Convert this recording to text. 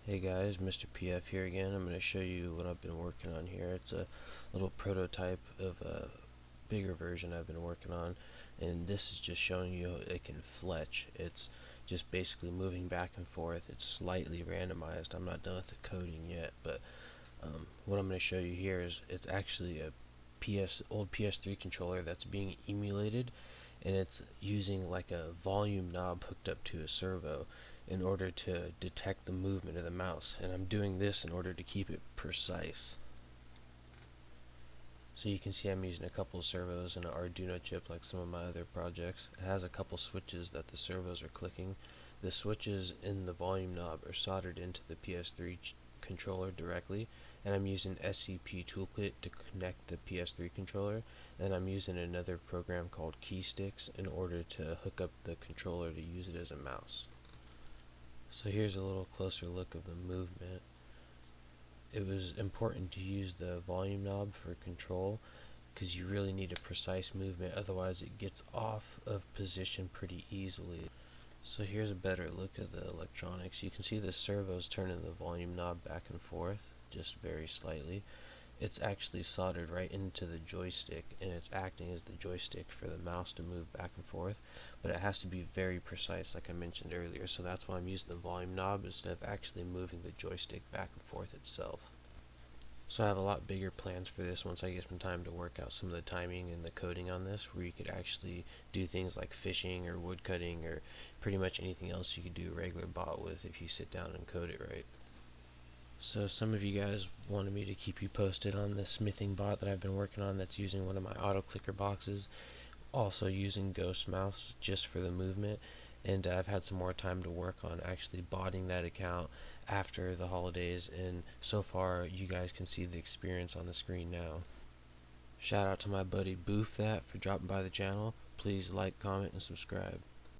Hey guys, Mr. PF here again. I'm going to show you what I've been working on here. It's a little prototype of a bigger version I've been working on, and this is just showing you it can fletch. It's just basically moving back and forth. It's slightly randomized. I'm not done with the coding yet, but what I'm going to show you here is it's actually a old PS3 controller that's being emulated, and it's using like a volume knob hooked up to a servo in order to detect the movement of the mouse, and I'm doing this in order to keep it precise. So you can see I'm using a couple of servos and an Arduino chip like some of my other projects. It has a couple switches that the servos are clicking. The switches in the volume knob are soldered into the PS3 controller directly, and I'm using SCP Toolkit to connect the PS3 controller, and I'm using another program called Keysticks in order to hook up the controller to use it as a mouse. So here's a little closer look of the movement. It was important to use the volume knob for control because you really need a precise movement, otherwise it gets off of position pretty easily. So here's a better look at the electronics. You can see the servos turning the volume knob back and forth just very slightly. It's actually soldered right into the joystick, and it's acting as the joystick for the mouse to move back and forth, but it has to be very precise like I mentioned earlier, so that's why I'm using the volume knob instead of actually moving the joystick back and forth itself. So I have a lot bigger plans for this once I get some time to work out some of the timing and the coding on this, where you could actually do things like fishing or wood cutting or pretty much anything else you could do a regular bot with if you sit down and code it right. So some of you guys wanted me to keep you posted on the smithing bot that I've been working on that's using one of my auto clicker boxes, also using Ghost Mouse just for the movement, and I've had some more time to work on actually botting that account after the holidays, and so far you guys can see the experience on the screen now. Shout out to my buddy Boof that for dropping by the channel. Please like, comment, and subscribe.